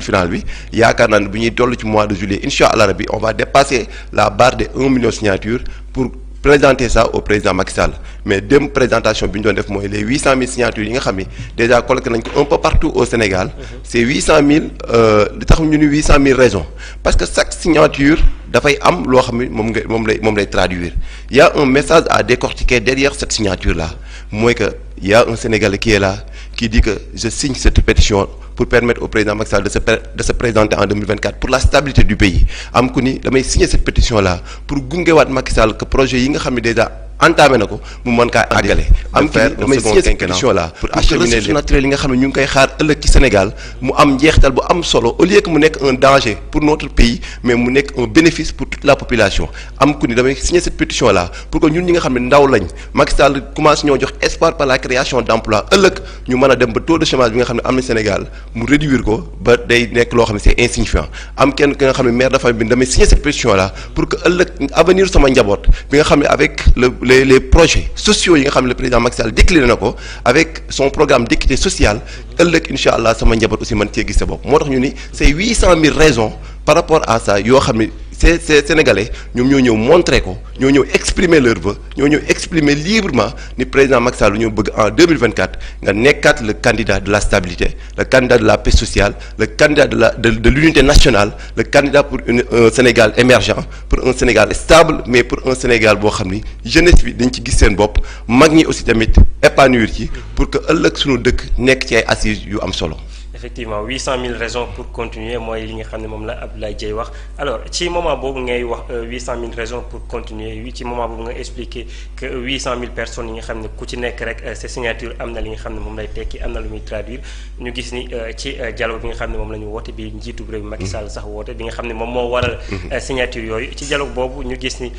final bi yaakaar naa ne bu ñuy toll ci mois de juillet incha allah rabbi on va dépasser la barre des 1 million de signatures pour présenter ça au président Macky Sall mais dem présentation bi ñu doon def mooy les 800 000 signatures yi nga xam ni déjà collecté nañ ko un peu partout au Sénégal. c'est 800 000 li tax ñu ni 800 000 raisons parce que chaque signature dafay am loo xam ni moom lay traduire il y a un message à décortiquer derrière cette signature là mooy que il y a un Sénégalais qui est là qui dit que je signe cette pétition pour permettre au président Macky Sall de se présenter en 2024 pour la stabilité du pays am ku ni damay signer cette pétition là pour gungewaat Macky Sall que projet yi nga xam ne déjà entamé na ko mu mën kaa àggale am ki ni damay signer cette pétition là pour acheminer les naturels yi nga xam ne ñu ngi koy xaar ëllëg ci Sénégal mu am njeexital bu am solo au lieu que mu nekk un danger pour notre pays mais mu nekk un bénéfice pour toute la population am ku ni damay signer cette pétition là pour que ñun ñi nga xam ne ndaw lañ Macky Sall commencé ñoo jox espoir par la création d'emploi ëllëg ñu mën a dem ba taux de chômage bi nga xam ne am na Sénégal mu réduire ko ba day nekk loo xam ne c'est insignifiant am kenn ki nga xam ne maire de famille bi damay signer cette pétition là pour que ëllëg avenir sama njaboot bi nga xam ne avec les projets sociaux yi nga xam ne le président Macky Sall décliné na ko avec son programme d'équité sociale ëllëg incha allah sama njaboot aussi mën cee gis sa bopp moo tax ñu ni c'est 800 000 raisons par rapport à ça yoo xam ne ces Sénégalais ñoom ñoo ñëw montrer ko ñoo ñëw exprimer leur vœu ñoo ñëw exprimer librement ni président Macky Sall ñoo bëgg en 2024 nga nekkaat le candidat de la stabilité le candidat de la paix sociale le candidat de l'unité nationale le candidat pour un Sénégal émergent pour un Sénégal stable mais pour un Sénégal boo xam ni jeunesse bi dañ ci gis seen bopp mag ñi aussi tamit épanouir ci pour que ëllëg suñu dëkk nekk ci ay assises yu am solo. effectivement 800 000 raisons pour continuer mooy li nga xam ne moom la Abdoulaye Dieye wax alors ci moment boobu ngay wax 800 000 raisons pour continuer ci moment boobu nga expliquer que 800 000 personnes yi nga xam ne ku ci nekk rek sa signature am na li nga xam ne moom lay tekki am na lu muy traduire ñu gis ni ci dialogue bi nga xam ne moom la ñu woote bi njiitu réew mi Macky Sall sax woote bi nga xam ne moom moo waral signature yooyu ci dialogue boobu ñu gis ni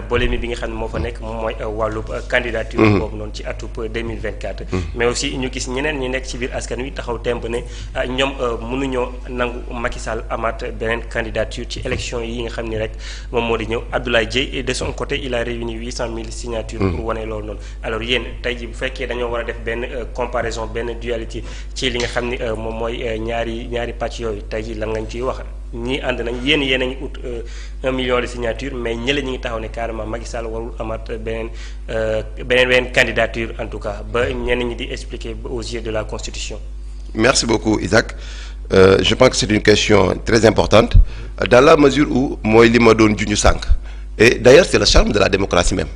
polémique bi nga xam ne moo fa nekk moom mooy wàllub candidature boobu noonu ci atub 2024 mais aussi ñu gis ñeneen ñi nekk ci biir askan wi taxaw temb ne ñoom mënuñoo nangu Macky Sall amaat beneen candidature ci élection yi nga xam ni rek moom moo di ñëw Abdoulaye Dieye de son côté il a réuni 800 000 signatures pour wane loolu noonu alors yéen tey ji bu fekkee dañoo war a def benn comparaison benn dualité ci li nga xam ni moom mooy ñaari pàcc yooyu tey ji lan ngañ ciy wax ñii ànd nañ yéen a ngi ut 1 million de signatures mais ñële ñi ngi taxaw ne carrément Macky Sall warul amaat beneen candidature en tout cas ba ñenn ñi di expliquer aux yeux de la Constitution. Merci beaucoup Isaac je pense que c'est une question très importante dans la mesure où mooy li ma doon juñu sànq et d'ailleurs c'est le charme de la démocratie même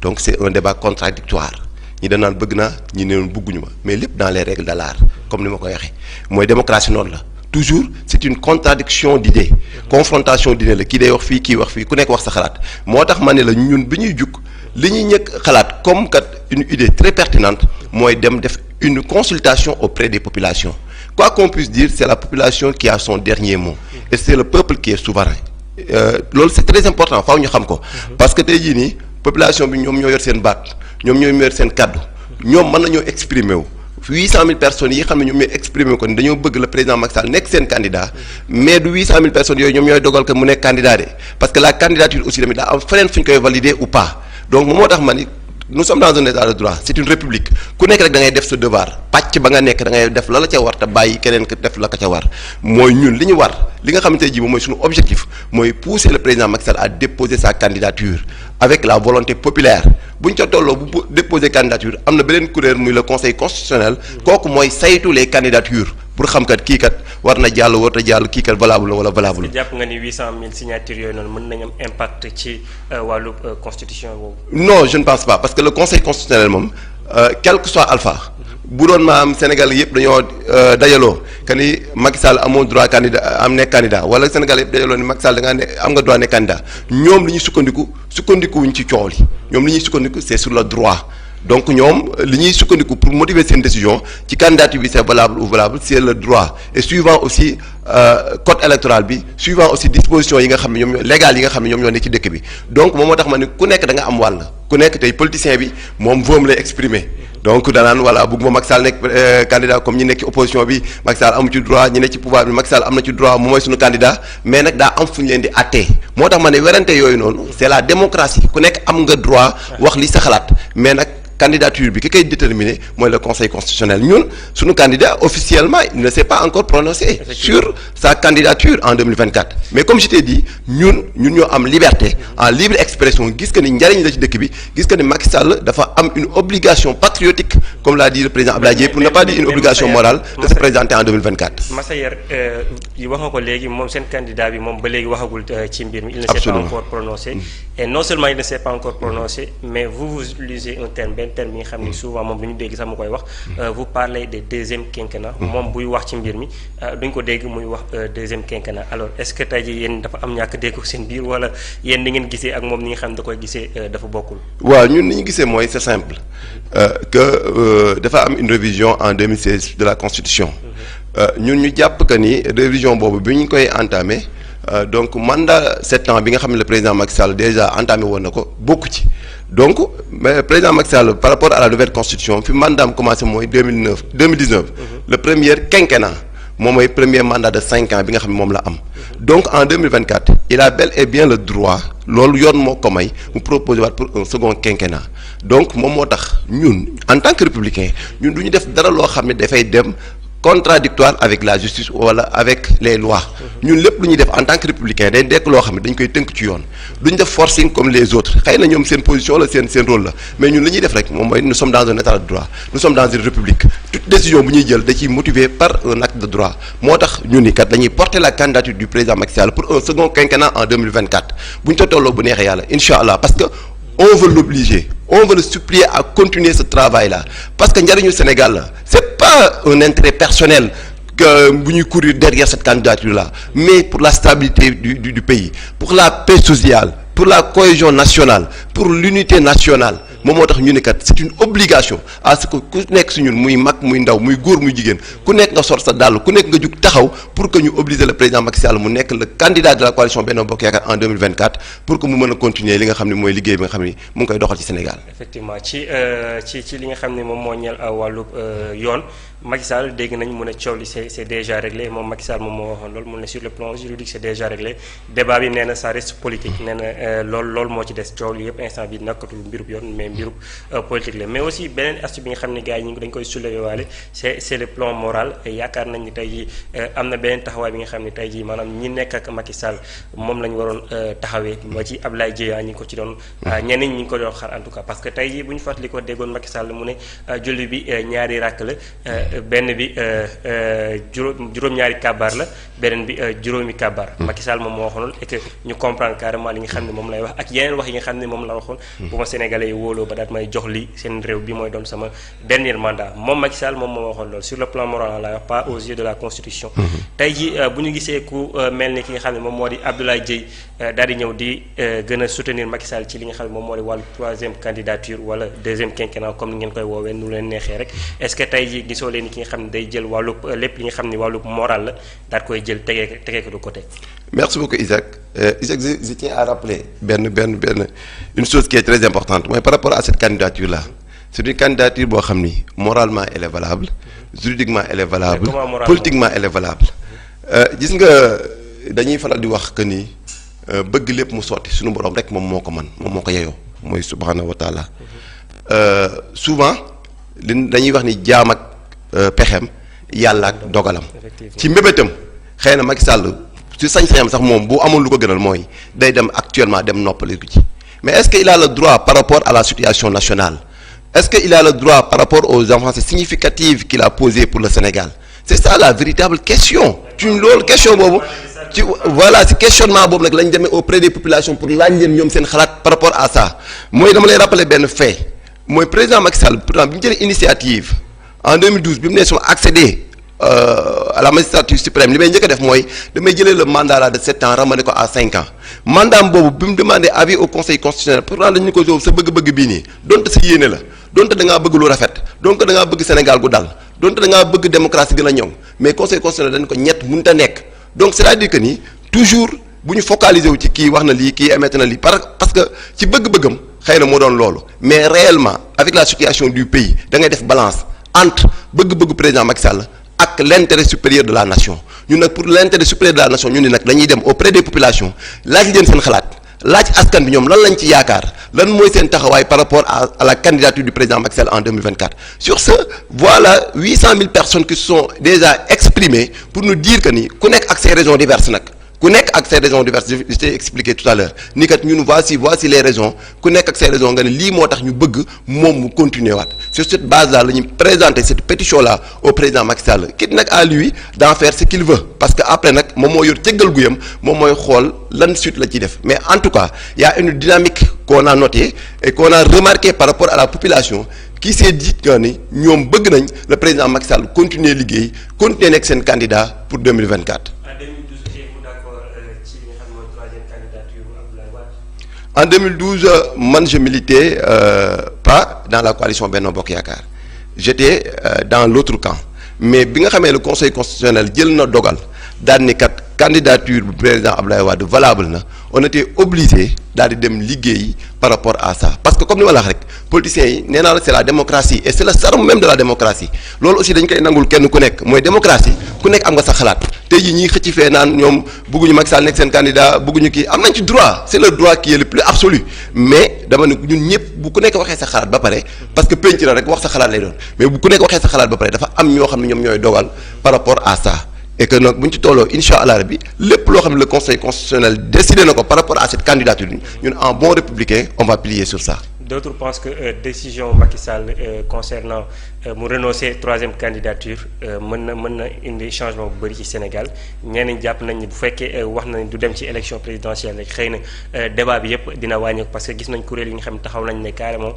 donc c'est un débat contradictoire ñi danaan bëgg naa ñi neen bëgguñu ma mais lépp dans les règles de l'art comme ni ma koy waxee mooy démocratie noonu la toujours c'est une contradiction d'idées confrontation d'idées la kii day wax fii kii wax fii ku nekk wax sa xalaat moo tax ma ne la ñun bi ñuy jug li ñuy ñëkk xalaat comme kat une idée très pertinente mooy dem def une consultation auprès des populations quoi qu'on puisse dire c'est la population qui a son dernier mot et c'est le peuple qui est souverain loolu c'est très important faaw ñu xam ko parce que tey jii nii population bi ñoom ñoo yor seen baat ñoom ñoo yor seen kaddu ñoom mën nañoo exprimer wu 800 000 personnes yi xam ne ñoom ñooy exprimer ko ni dañoo bëgg le président Macky Sall nekk seen candidat mais du 800 000 personnes yooyu ñoom ñooy dogal que mu nekk candidat de parce que la candidature aussi tamit daa am feneen fu ñu koy valider ou pas donc moo tax ma ni nous sommes dans un état de droit c'est une république ku nekk rek da ngay def sa devoir pàcc ba nga nekk da ngay def la ca war te bàyyi keneen def la ca war mooy ñun li ñu war li nga xamante ne ji moom mooy suñu objectif mooy pousser le président Macky Sall à déposer sa candidature avec la volonté populaire bu ñu ca tolloo bu déposer candidature am na beneen kuréel muy le conseil constitutionnel kooku mooy saytu les candidatures pour xam kat kii kat war na jàll warut a jàll kii kat valable na wala valable. est-ce que jàpp nga ni 800 000 signatures yooyu noonu mën nañu am impact ci wàllu constitution boobu. non je ne pense pas parce que le conseil constitutionnel moom quel que soit alpha bu doon maam Sénégal yëpp dañoo dajaloo que ni Macky Sall amoo droit nekk candidat wala Sénégal yëpp dajaloo ni Macky Sall da ngaa ne am nga droit nekk candidat ñoom li ñuy sukkandikuwuñ ci coow li ñoom li ñuy sukkandiku c'est sur le droit. donc ñoom li ñuy sukkandiku pour motiver seen décision ci candidature bi c'est valable ou valable c'est le droit et suivant aussi code électoral bi suivant aussi dispositions yi nga xam ne ñoom ñoo légal yi nga xam ne ñoom ñoo nekk ci dëkk bi donc moom moo tax ma ne ku nekk da nga am wàll ku nekk tey politicien bi moom voom lay exprimer donc danaan voilà bëgg ma Macky Sall nekk candidat comme ñi nekk ci opposition bi Macky Sall amu ci droit ñi nekk ci pouvoir bi Macky Sall am na ci droit moom mooy suñu candidat mais nag daa am fu ñu leen di attee moo tax ma ne werante yooyu noonu c'est la démocratie ku nekk am nga droit wax li sa xalaat mais nag candidature bi ki koy déterminer mooy le conseil constitutionnel ñun suñu candidat officiellement il ne s'est pas encore prononcé sur sa candidature en 2024 mais comme je t'ai dit ñun ñoo am liberté en libre expression gis que ni njariñ la ci dëkk bi gis que ni Macky Sall dafa am une obligation patriotique comme l'a dit le président Abdoulaye Dièye pour ne pas dire une obligation morale de se présenter en 2024. Massayer wax nga ko léegi moom seen candidat bi moom ba léegi waxagul ci mbir mi il ne s'est pas encore prononcé et non seulement il ne s'est pas encore prononcé mais vous utilisez un terme benn terme bi nga xam ni souvent moom du ñu dégg sax mu koy wax vous parlez de deuxième quinquennat moom buy wax ci mbir mi duñ ko dégg muy wax deuxième quinquennat alors est-ce que tey jii yéen dafa am ñàkk dégg seen biir wala yéen ni ngeen gisee ak moom ni nga xam ne da koy gisee dafa bokkul. waaw ñun ni ñu gisee mooy c'est simple que dafa am une révision en 2016 de la constitution ñun ñu jàpp que ni révision boobu bi ñu koy entamé donc mandat 7 ans bi nga xam ne le président Macky Sall déjà entamé woon na ko bokku ci donc mais président Macky Sall par rapport à la nouvelle constitution fi mandaam commencé mooy 2019 le premier quinquennat moom mooy premier mandat de 5 ans bi nga xam ne moom la am donc en 2024 il a bel et bien le droit loolu yoon moo ko may mu proposer waat pour un second quinquennat donc moom moo tax ñun en tant que républicain ñun du ñu def dara loo xam ne dafay dem contradictoire avec la justice wala avec les lois ñun lépp lu ñuy def en tant que républicain day dekk loo xam ne dañ koy tënk ci yoon duñ def forcing comme les autres xëy na ñoom seen position la seen rôle la mais ñun li ñuy def rek moom mooy nous sommes dans un état de droit nous sommes dans une république toute décision bu ñuy jël da ciy motivé par un acte de droit moo tax ñun ni kat dañuy porter la candidature du président Macky Sall pour un second quinquennat en 2024 bu ñu ko tolloo bu neexee yàlla incha allah parce que on veut l'obliger on veut le supplier à continuer ce travail-là parce que njariñu Sénégal la c'est pas un intérêt personnel que bu ñuy courir derrière cette candidature-là mais pour la stabilité du pays pour la paix sociale pour la cohésion nationale pour l'unité nationale moom moo tax ñu ne kat c'est une obligation à ce que ku nekk si ñun muy mag muy ndaw muy góor muy jigéen ku nekk nga sor sa dàll ku nekk nga jug taxaw pour que ñu obliger le président Macky Sall mu nekk le candidat de la coalition Benno Bokk Yaakaar en 2024 pour que mu mën a continuer li nga xam ne mooy liggéey bi nga xam ne mu ngi koy doxal ci Sénégal. effectivement ci li nga xam ne moom moo ñeel wàllu yoon Macky Sall dégg nañ mu ne coow li c'est déjà réglé moom Macky Sall moom moo waxoon loolu mu ne sur le plan juridique c'est déjà réglé débat bi nee na ça reste politique nee na loolu moo ci des coow li yëpp instant bi nakkatul mbirub yoon mais mbirub politique la mais aussi beneen aspect bi nga xam ne gars yi ñu dañ koy soulever waale c'est le plan moral et yaakaar nañ ni tey jii am na beneen taxawaay bi nga xam ne tey jii maanaam ñi nekk ak Macky Sall moom la ñu waroon taxawee ba ci Abdoulaye Dièye ñi ngi ko ci doon ñenn ñi ngi ko doon xaar en tout cas parce que tey jii bu ñu fàttali ko déggoon Macky Sall mu ne julli bi ñaari rakk la benn bi juróom-ñaari kabaar la beneen bi juróomi kabaar Macky Sall moom moo waxoon et que ñu comprendre carrément li nga xam ne moom lay wax ak yeneen wax yi nga xam ne moom la waxoon bu ma sénégalais yi wóoloo ba daat may jox li seen réew bi mooy doon sama dernier mandat moom Macky Sall moom moo waxoon loolu sur le plan moral la wax pas aux yeux de la constitution tey ji bu ñu gisee ku mel ni ki nga xam ne moom moo di Abdoulaye Dièye daal di ñëw di gën a soutenir Macky Sall ci li nga xam ne moom moo di wàllu troisième candidature wala deuxième quinquennat comme ni ngeen koy woowee nu leen neexee rek est-ce que tey ji gisoo leen ni ki nga xam ne day jël wàllu lépp li nga xam ne wàllu moral la daal koy jël tegee ko de côté. Merci beaucoup Isaac. Isaac, je tiens à rappeler une chose qui est très importante mooy par rapport à cette candidature là c'est une candidature boo xam ni moralement elle est valable juridiquement elle est valable politiquement elle est valable gis nga dañuy faral di wax que ni bëgg lépp mu sotti suñu borom rek moom moo ko mën moom moo ko yeyoo mooy subhanahu wa taala souvent dañuy wax ni jaam ak pexem yàlla ak dogalam ci mbébétam xëy na Macky Sall ci sañ-sañam sax moom bu amoon lu ko gënal mooy day dem actuellement dem noppaliku ci mais est-ce que il a le droit par rapport à la situation nationale est-ce que il a le droit par rapport aux avancées significatives qu'il a posées pour le Sénégal c'est ça la véritable question ci loolu question boobu ci voilà ci questionnement boobu nag lañ demee auprès des populations pour laaj leen ñoom seen xalaat par rapport à ça mooy dama lay rappeler benn fait mooy président Macky Sall pourtant bi mu jëlee initiative en 2012 bi mu nee suma accéder à la magistrature suprême li may njëkk a def mooy damay jëlee le mandat là de 7 ans ramener ko à 5 ans mandat boobu bi mu demandé avis au conseil constitutionnel pourtant dañu ko soof sa bëgg-bëgg bii nii donte sa yéene la donte da ngaa bëgg lu rafet donte da ngaa bëgg Sénégal gu dal donte da ngaa bëgg démocratie gën a ñoŋ mais conseil constitutionnel dañ ko ñett mënut a nekk donc c'est-à-dire que ni toujours bu ñu focaliser wu ci kii wax na lii kii émettre na lii parce que ci bëgg-bëggam xëy na moo doon loolu mais réellement avec la situation du pays da ngay def balance entre bëgg-bëggu président Macky Sall ak l'intérêt supérieur de la nation ñun nag pour l'intérêt supérieur de la nation ñun ni nag dañuy dem auprès des populations laaj leen seen xalaat laaj askan bi ñoom lan lañ ci yaakaar lan mooy seen taxawaay par rapport à la candidature du président Macky Sall en 2024 sur ce voilà 800 000 personnes qui se sont déjà exprimées pour nous dire que ni ku nekk ak ses raisons diverses nag ku nekk ak ses raisons diverses je t'ai expliqué tout à l'heure ni kat ñun voici les raisons ku nekk ak ses raisons nga ne lii moo tax ñu bëgg moom mu continuer waat sur cette base là la ñuy présenter cette pétition là au président Macky Sall ki nag à lui d'en faire ce qu'il veut parce que après nag moom moo yor cëggal guyam moom mooy xool lan suite la ciy def mais en tout cas il y a une dynamique qu'on a notée et qu'on a remarqué par rapport à la population qui s'est dit que ni ñoom bëgg nañ le président Macky Sall continuer liggéey continuer nekk seen candidat pour 2024. En 2012 man je militais pas dans la coalition Benno Bokk Yaakaar j'étais dans l'autre camp mais bi nga xamee le conseil constitutionnel jël na dogal daal ni kat candidature bu président Abdoulaye Wade valable na on était obligé daal di dem liggéey par rapport à ça parce que comme ni ma la wax rek politiciens yi nee naa la c'est la démocratie et c'est le sarme même de la démocratie loolu aussi dañ koy nangul kenn ku nekk mooy démocratie ku nekk am nga sa xalaat tey jii ñiy xëcc fee naan ñoom bëgguñu Macky Sall nekk seen candidat bëgguñu kii am nañ ci droit c'est le droit qui est le plus absolu mais dama ne ñun ñëpp bu ku nekk waxee sa xalaat ba pare parce que penc la rek wax sa xalaat lay doon mais bu ku nekk waxee sa xalaat ba pare dafa am ñoo xam ne ñoom ñooy dogal par rapport à ça et que nag bu ñu ci tolloo incha allah rabbi lépp loo xam ne le conseil constitutionnel décidé na ko par rapport à cette candidature ñun en bon républicain on va plier sur ça. D'autres pensent que décision Macky Sall concernant mu renoncer troisième candidature mën na indi changement bu bëri ci Sénégal ñeneen jàpp nañ ni bu fekkee wax na du dem ci élection présidentielle rek xëy na débat bi yëpp dina wàññeeku parce que gis nañ kuréel yi nga xam ne taxaw nañ ne carrément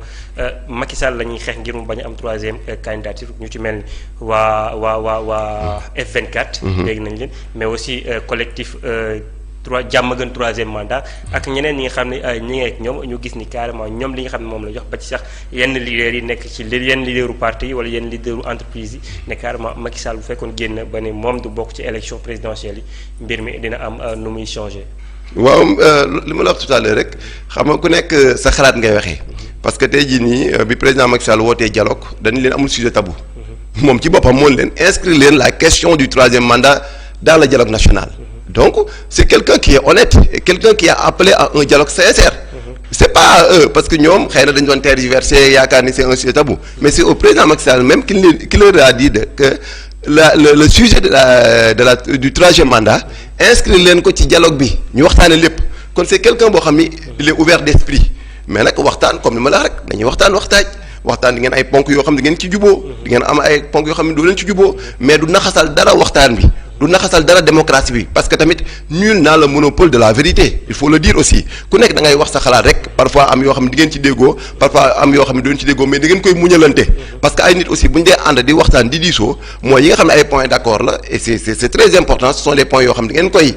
Macky Sall la ñuy xeex ngir mu bañ a am troisième candidature ñu ci mel ni waa F24. dégg nañ leen mais aussi collectif. jàmm gën troisième mandat ak ñeneen ñi nga xam ne ñi ngi ak ñoom ñu gis ni carrément ñoom li nga xam ne moom la jox ba ci sax yenn leaders yi nekk ci yenn leaderu parti yi wala yenn leaderu entreprise yi ne carrément Macky Sall bu fekkoon génn ba ne moom du bokk ci élection présidentielle yi mbir mi dina am nu muy changer. waaw li ma la wax tout à l'heure rek xam nga ku nekk sa xalaat ngay waxee parce que tey jii nii bi président Macky Sall wootee dialogue dañu leen amul sujet tabou moom ci boppam moo leen inscrire leen la question du troisième mandat dans le dialogue national. Donc c'est quelqu'un qui est honnête et quelqu'un qui a appelé à un dialogue sincère. C'est pas à eux parce que ñoom xëy na dañu doon tergiverser yaakaar ni c'est un sujet tabou mais c'est au président Macky Sall même qui leur a dit que le sujet du troisième mandat inscrire leen ko ci dialogue bi ñu waxtaane lépp kon c'est quelqu'un boo xam ni il est ouvert d'esprit mais nag waxtaan comme ni ma la rek dañuy waxtaan di ngeen ay ponk yoo xam ne di ngeen ci juboo di ngeen am ay ponk yoo xam ne doo leen ci juboo mais du naxasal dara waxtaan bi du naxasal dara démocratie bi parce que tamit nul n'a le monopole de la vérité il faut le dire aussi ku nekk da ngay wax sa xalaat rek parfois am yoo xam ne di ngeen ci déggoo parfois am yoo xam ne doon ci déggoo mais da ngeen koy muñalante parce que ay nit aussi bu ñu dee ànd di waxtaan di diisoo mooy yi nga xam ne ay points d'accord la et c'est très important ce sont les points yoo xam ne di ngeen koy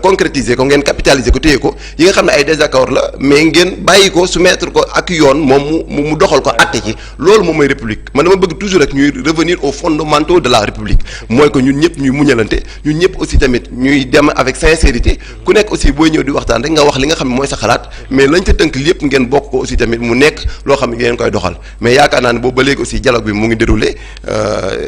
concrétiser ko ngeen capitaliser ko téye ko yi nga xam ne ay désaccord la mais ngeen bàyyi ko soumettre ko ak yoon moom mu doxal ko àtte ci loolu moom mooy république man dama bëgg toujours rek ñuy revenir aux fondamentaux de la république mooy que ñun ñëpp ñuy muñalante ñun ñëpp aussi tamit ñuy dem avec sincérité ku nekk aussi booy ñëw di waxtaan rek nga wax li nga xam ne mooy sa xalaat mais lañ ca tënk lépp ngeen bokk ko aussi tamit mu nekk loo xam ne ngeen koy doxal mais yaakaar naa ne boobu ba léegi aussi dialogue bi mu ngi déroulé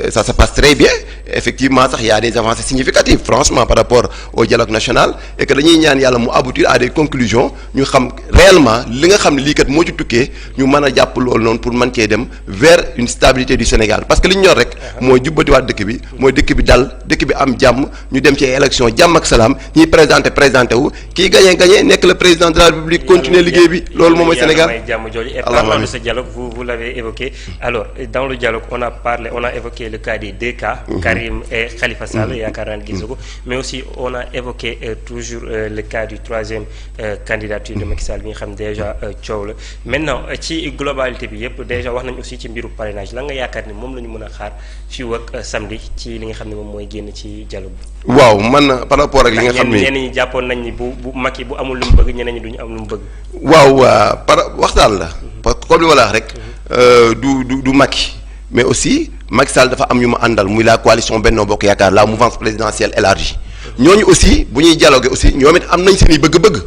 ça se passe très bien effectivement sax y a des avancées significatives franchement par rapport au dialogue national et que dañuy ñaan yàlla mu aboutir à des conclusions ñu xam réellement li nga xam ne lii kat moo ci tukkee ñu mën a jàpp loolu noonu pour mën cee dem vers une stabilité du Sénégal parce que li ñu ñor rek mooy jubbatiwaat dëkk bi mooy dëkk bi dal dëkk bi am jàmm ñu dem ci élection jàmm ak salaam ñiy présenté wu kii gagné nekk le président de la République continuer liggéey bi loolu moom mooy Sénégal. jàmm jooju et parlant de ce dialogue vous l'avez évoqué alors dans le dialogue on a évoqué le cas des deux cas Karim et Khalifa Sall yaakaar naa ne gis ko mais aussi on a évoqué toujours le cas du troisième candidature de Macky Sall bi nga xam déjà coow la maintenant ci globalité bi yëpp déjà wax nañ aussi ci mbiru parrainage la nga yaakaar ni moom la ñu mën a xaar fii ak samedi ci li nga xam ne moom mooy génn ci dialogue bi. waaw man par rapport ak li nga xam ne ñenn ñi jàppoon nañ ni bu Macky bu amul lu mu bëgg ñeneen ñi duñu am lu mu bëgg. waaw waxtaan la parce que comme li ma la wax rek du Macky mais aussi Macky Sall dafa am ñu ma àndal muy la coalition Benno Bokk Yaakaar la mouvance présidentielle élargie ñooñu aussi bu ñuy dialoguer aussi ñoom it am nañ seen i bëgg-bëgg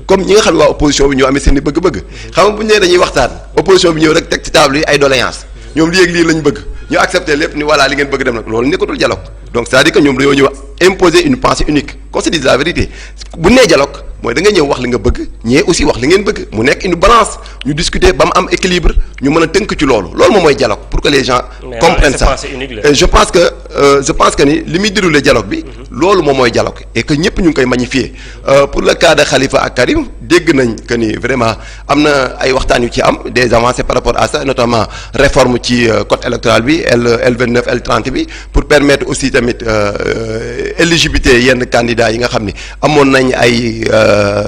comme ñi nga xam ne waa opposition bi ñoo amee seen i bëgg-bëgg xam nga bu ñu nee dañuy waxtaan opposition bi ñëw rek teg ci table yi ay doléances ñoom lii ak lii lañ bëgg ñu accepter lépp ni voilà li ngeen bëgg dem nag loolu nekkatul dialogue donc c'est-à-dire que ñoom dañoo ñëw imposer une pensée unique qu'on se dise la vérité bu nee dialogue mooy da nga ñëw wax li nga bëgg ñee aussi wax li ngeen bëgg mu nekk une balance ñu discuter ba mu am équilibre ñu mën a tënk ci loolu moom mooy dialogue pour que les gens comprennent ça et je pense que ni li muy dérouler dialogue bi loolu moom mooy dialogue et que ñëpp ñu ngi koy magnifier pour le cas de Khalifa ak Karim dégg nañ que ni vraiment am na ay waxtaan yu ci am des avancées par rapport à ça notamment réforme ci code électoral bi L29 L30 bi pour permettre aussi tamit éligibilité yenn candidats yi nga xam ni amoon nañ ay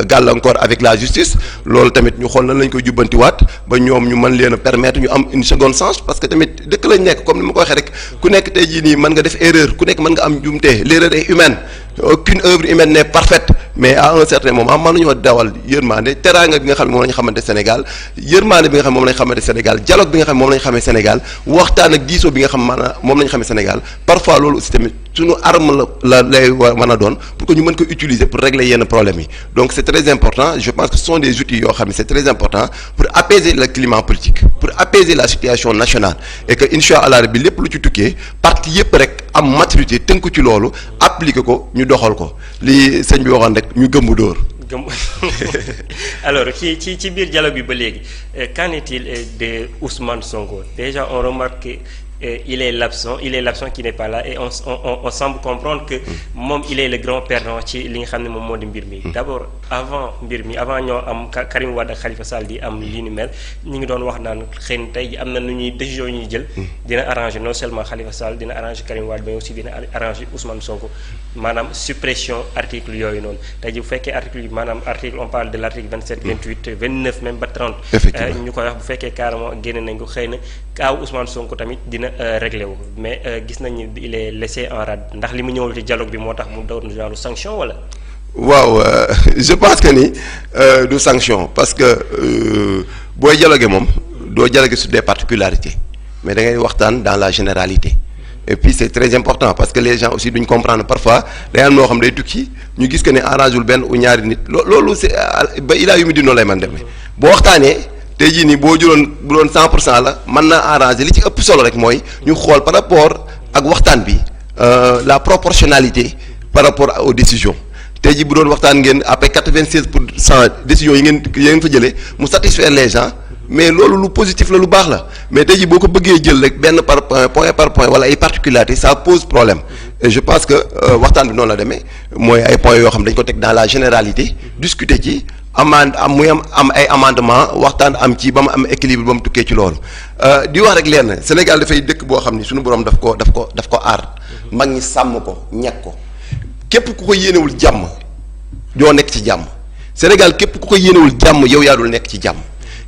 gàllankoor avec la justice loolu tamit ñu xool nan lañ koy jubbantiwaat ba ñoom ñu mën leen a permettre ñu am une seconde chance parce que tamit dëkk lañ nekk comme ni ma ko waxee rek ku nekk tey jii nii mën nga def erreur ku nekk mën nga am jumte l'erreur est humaine aucune œuvre humaine n'est parfaite mais à un certain moment mënuñoo dawal yërmande teraanga bi nga xam ne moom la ñu xamante Sénégal yërmande bi nga xam ne moom la ñu xamante Sénégal dialogue bi nga xam ne moom la ñu xamee Sénégal waxtaan ak diisoo bi nga xam maanaam moom la ñu xamee Sénégal parfois loolu aussi tamit suñu arme la lay mën a doon pour que ñu mën ko utiliser pour régler yenn problèmes yi donc c'est très important je pense que ce sont des outils yoo xam ne c'est très important pour apaiser le climat politique pour apaiser la situation nationale et que incha allah bi lépp lu ci tukkee parti yépp rek am maturité tënku ci loolu appliquer ko ñu doxal ko li sëñ bi waxoon rek ñu gëmbu dóor. Alors ci biir dialogue bi ba léegi qu'en est-il de Ousmane Sonko déjà on remarque il est l'absent qui n'est pas là et on semble comprendre que moom il est le grand perdant ci li nga xam ne moom moo di mbir mi. D'abord avant ñoo am Karim Wade ak Khalifa Sall di am li ni mel ñu ngi doon wax naan xëy na tey am na nu ñuy décision ñuy jël dina arranger non seulement Khalifa Sall dina arranger Karim Wade mais aussi dina arranger Ousmane Sonko maanaam suppression article yooyu noonu tey ji bu fekkee article yi maanaam article on parle de l'article 27 28 29 même ba 30. ñu koy wax bu fekkee carrément génne nañ ko xëy na kaaw Ousmane Sonko tamit dina réglé wu mais gis nañu il est laissé en rade ndax li mu ñëwul ci dialogue bi moo tax mu doon genre sanction wala. waaw je pense que ni du sanction parce que booy dialoguer moom doo dialoguer sur des particularités mais da ngay waxtaan dans la généralité et puis c'est très important parce que les gens aussi duñ comprendre parfois day am noo xam day tukki ñu gis que ne arrangé wul benn ou ñaari nit loolu c'est ba ilaa yu mu di noonu lay man demee boo waxtaanee. tey jii nii boo jëloon bu doon 100% la mën naa arranger li ci ëpp solo rek mooy ñu xool par rapport ak waxtaan bi la proportionnalité par rapport aux décisions tey jii bu doon waxtaan ngeen après 96% décisions yi ngeen fa jëlee mu satisfaire les gens mais loolu lu positif la lu baax la mais tey jii boo ko bëggee jël rek benn par point par point wala ay particularités ça pose problème et je pense que waxtaan bi noonu la demee mooy ay points yoo xam dañ ko teg dans la généralité discuter ci. muy am ay amendement waxtaan am ci ba mu am équilibre ba mu tukkee ci loolu di wax rek lenn Sénégal dafay dëkk boo xam ni suñu borom daf ko aar mag ñi sàmm ko ñàkk ko képp ku ko yéenewul jàmm doo nekk ci jàmm Sénégal képp ku ko yéenewul jàmm yow yaa dul nekk ci jàmm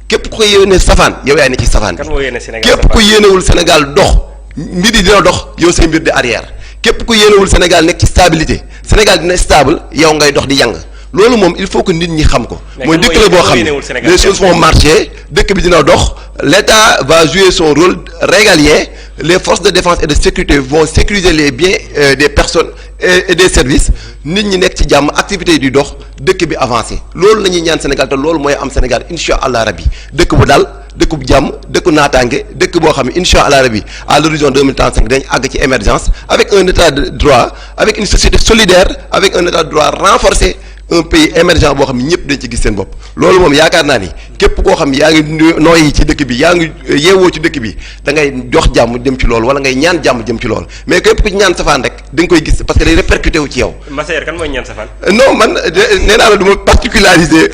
képp ku ko yéene safaan yow yaay ne ci safaan bi képp ku yéenewul Sénégal dox mbir yi dina dox yow say mbir di arrière képp ku yéenewul Sénégal nekk ci stabilité Sénégal dina stable yow ngay dox di yàng loolu moom il faut que nit ñi xam ko mooy dëkk la boo xam ne les choses vont marcher dëkk bi dina dox l'État va jouer son rôle régalien les forces de défense et de sécurité vont sécuriser les biens des personnes et des services nit ñi nekk ci jàmm activités yi di dox dëkk bi avancé loolu la ñuy ñaan Sénégal te loolu mooy am Sénégal incha allah rabi dëkk bu dal dëkk bu jàmm dëkk naataange dëkk boo xam ne incha allah rabi à l'horizon 2035 dañ àgg ci émergence avec un état de droit avec une société solidaire avec un état de droit renforcé un pays émergent boo xam ne ñëpp dañ ci gis seen bopp loolu moom yaakaar naa ni képp koo xam yaa ngi nooyi ci dëkk bi yaa ngi yeewoo ci dëkk bi da ngay jox jàmm jëm ci loolu wala ngay ñaan jàmm jëm ci loolu mais képp ku ci ñaan safaan rek da nga koy gis parce que day répercuté wu ci yow. Massaer kan mooy ñaan safaan. non man nee naa la du ma particulariser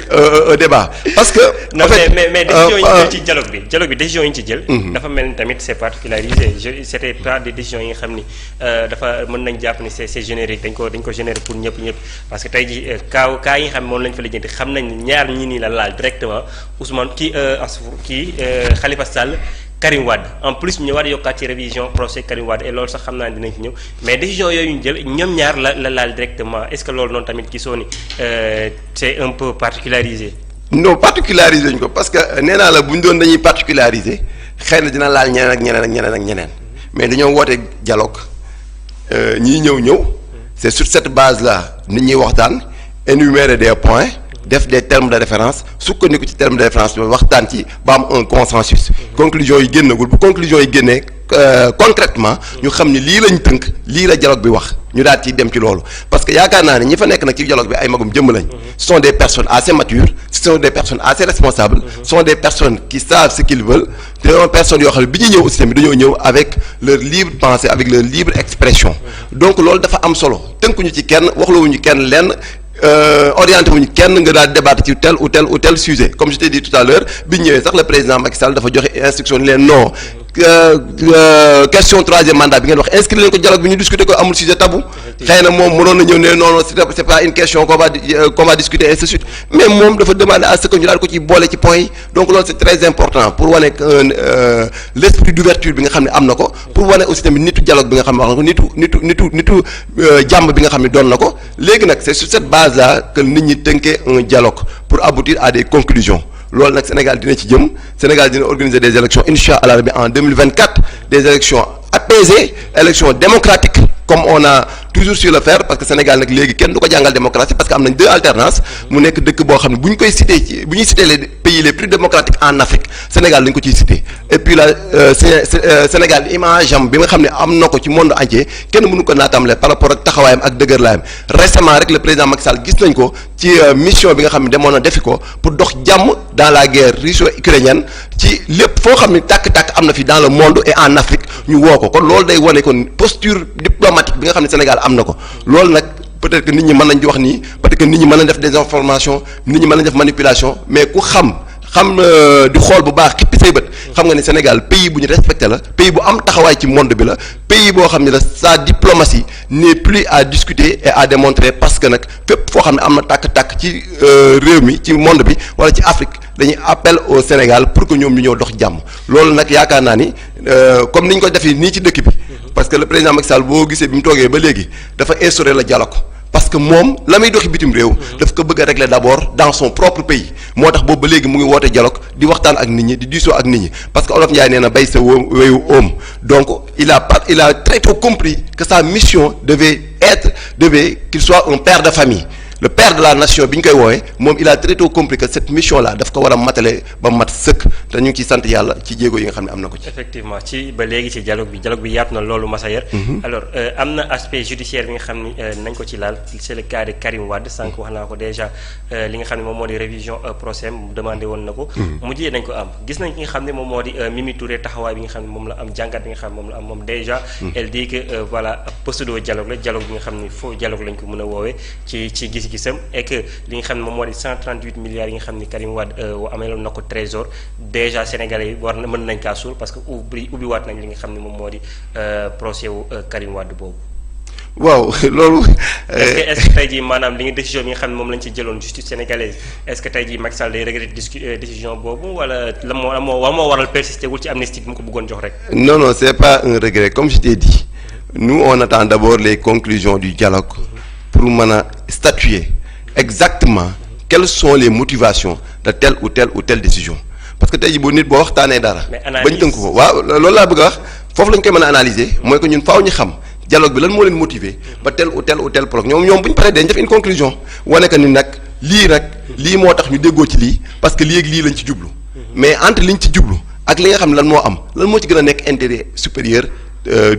débat parce que. non en fait, mais décision yi ñu jël ci dialogue bi décision yi ñu ci jël. dafa mel ni tamit c'est particularisé c'était pas des décisions yi nga xam ni dafa mën nañ jàpp ni c'est générique dañ ko générique pour ñëpp parce que tey jii kaa yi nga xam ne moom lañ fa lijjanti xam nañ ni ñaar ñii nii la laal directement Ousmane Khalifa Sall Karim Wade en plus ñu war a yokkaat ci révision procès Karim Wade et loolu sax xam naa dinañ ci ñëw mais décision yooyu ñu jël ñoom ñaar la laal directement est-ce que loolu noonu tamit gisoo ni c'est un peu particularisé. non particularisé ñu ko parce que nee naa la bu ñu doon dañuy particulariser xëy na dina laal ñeneen ak ñeneen mais dañoo woote dialogue ñii ñëw c'est sur cette base là nit ñuy waxtaan énumérer des points def des termes de référence sukkandiku ci termes de référence waxtaan ci ba am un consensus conclusion yi génnagul bu conclusion yi génnee concrètement ñu xam ni lii lañ tënk lii la dialogue bi wax ñu daal ci dem ci loolu parce que yaakaar naa ne ñi fa nekk nag ci dialogue bi ay magum jëmm lañ ce sont des personnes assez matures ce sont des personnes assez responsables ce sont des personnes qui savent ce qu'ils veulent te sont personnes yoo xam ne bi ñu ñëw aussi tamit dañoo ñëw avec leur libre pensée avec leur libre expression donc loolu dafa am solo tënkuñu ci kenn waxlawuñu kenn lenn orienté wuñu kenn nga daal débattre ci tel ou tel sujet comme je t'ai dit tout à l'heure bi ñëwee sax le président Macky Sall dafa joxe instruction ni leen non question troisième mandat bi ngeen wax inscrire leen ko dialogue bi ñu discuter ko amul sujet tabou xëy na moom mënoon na ñëw ne non c'est pas une question qu'on va discuter ainsi de suite mais moom dafa demander à ce que ñu daal ko ci boole ci point yi donc loolu c'est très important pour wane l'esprit d'ouverture bi nga xam ne am na ko pour wane aussi tamit nitu dialogue bi nga xam ne wax na ko nitu jàmm bi nga xam ne doon na ko léegi nag c'est sur cette base là que nit ñi tënkee un dialogue pour aboutir à des conclusions loolu nag Sénégal dina ci jëm Sénégal dina organiser des élections inch'Allah rabbi en 2024 des élections apaisées élections démocratiques comme on a toujours su le faire parce que Sénégal nag léegi kenn du ko jàngal démocratie parce que am nañ deux alternances mu nekk dëkk boo xam ne bu ñu koy cité ci bu ñuy cité les pays les plus démocratiques en Afrique Sénégal dañ ko ciy cité et puis la Sénégal image am bi nga xam ne am na ko ci monde entier kenn mënu ko naatamle par rapport ak taxawaayam ak dëgërlaayam récemment rek le président Macky Sall gis nañ ko ci mission bi nga xam ne demoon na defi ko pour dox jàmm dans la guerre russo-ukrainienne ci lépp foo xam ne tàkk-tàkk am na fi dans le monde et en Afrique ñu woo ko kon loolu day wane kon posture diplomatique bi nga xam ne Sénégal am na ko loolu nag peut-être que nit ñi mën nañ di wax nii peut-être que nit ñi mën nañ def désinformation nit ñi mën nañ def manipulation mais ku xam di xool bu baax xippi say bët xam nga ni Sénégal pays bu ñu respecté la pays bu am taxawaay ci monde bi la pays boo xam ne la sa diplomatie n'est plus à discuter et à démontrer parce que nag fépp foo xam ne am na tàkk-tàkk ci réew mi ci monde bi wala ci Afrique dañuy appel au Sénégal pour que ñoom ñu ñëw dox jàmm loolu nag yaakaar naa ni comme ni ñu ko defee nii ci dëkk bi parce que le président Macky Sall boo gisee bi mu toogee ba léegi dafa instaurer le dialogue parce que moom la muy doxi bitim réew daf ko bëgg a régler d'abord dans son propre pays moo tax boobu ba léegi mu ngi woote dialogue di waxtaan ak nit ñi di diisoo ak nit ñi parce que Olof Ndiaye nee na bay sa wéyu oom donc il a très tôt compris que sa mission devait qu'il soit un père de famille le père de la nation bi ñu koy woowee moom il a très tôt compris que cette mission là daf ko war a matale ba mat sëkk te ñu ngi ciy sant yàlla ci jéego yi nga xam ne am na ko ci. effectivement ci ba léegi ci dialogue bi yaatu na loolu Massayer. alors am na aspect judiciaire bi nga xam ni nañ ko ci laal c'est le cas de Karim Wade sànq wax naa ko déjà li nga xam ne moom moo di révision procès mu demandé woon na ko. mujjee nañ ko am gis nañ ki nga xam ne moom moo di Mimi Touré taxawaay bi nga xam ne moom la am jàngat bi nga xam ne moom la am moom déjà. elle dit que voilà pseudo dialogue la dialogue bi nga xam ni faux dialogue lañ ko mën a woowee ci gis-gisam et que li nga xam ne moom moo di 138 milliards yi nga xam ni Karim Wade ameeloon na ko trésor déjà sénégalais yi war na mën nañ kaa suul parce que ubbiwaat nañ li nga xam ne moom moo di procès wu Karim Wade boobu. waaw loolu. est-ce que tey jii maanaam li nga décision bi nga xam ne moom lañ ci jëloon justice sénégalaise est-ce que tey jii Macky Sall day regretter décision boobu wala lan moo waral persister wul ci amnistie bi mu ko bëggoon jox rek. non c'est pas un regret comme je t'ai dit nous on attend d'abord les conclusions du dialogue pour mën a statuer exactement quelles sont les motivations de telle ou telle décision parce que tey jii bu nit boo waxtaanee dara. bañ tënk ko waaw loolu laa bëgg a wax foofu lañ koy mën a analyser mooy que ñun faaw ñu xam dialogue bi lan moo leen motiver ba tel ou tel projet ñoom bu ñu paree dañ def une conclusion wane que ni nag lii moo tax ñu déggoo ci lii parce que lii ak lii lañ ci jublu mais entre liñ ci jublu ak li nga xam ne lan moo am lan moo ci gën a nekk intérêt supérieur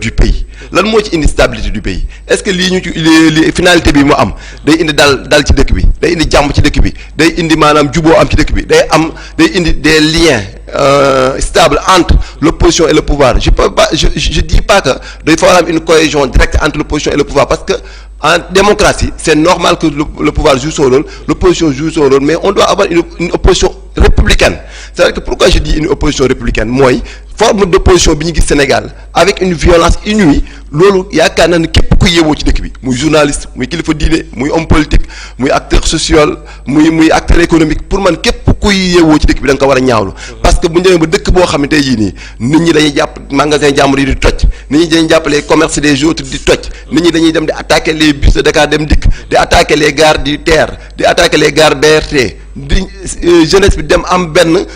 du pays lan moo ci indi stabilité du pays est-ce que lii ñu ci li finalité bi mu am day indi dal ci dëkk bi day indi jàmm ci dëkk bi day indi maanaam juboo am ci dëkk bi day indi des liens stables entre l'opposition et le pouvoir je dis pas que day fa war a am une cohésion directe entre l'opposition et le pouvoir parce que en démocratie c'est normal que le pouvoir joue son rôle l'opposition joue son rôle mais on doit avoir une opposition républicaine c'est-à-dire que pourquoi je dis une opposition républicaine mooy forme d'opposition bi ñu gis Sénégal avec une violence inouïe loolu yaakaar naa ne képp ku yeewoo ci dëkk bi muy journaliste muy kilifa diine muy homme politique muy acteur social muy acteur économique pour man képp kuy yeewoo ci dëkk bi da nga ko war a ñaawlu parce que bu ñu demee ba dëkk boo xam ne tey jii nii nit ñi dañuy jàpp magasin jàmbur yi di toj nit ñi dañuy jàpp les commerces des autres di toj nit ñi dañuy dem di attaquer les bus de Dakar Dem Dikk di attaquer les gares du TER di attaquer les gares BRT di jeunesse bi dem am benn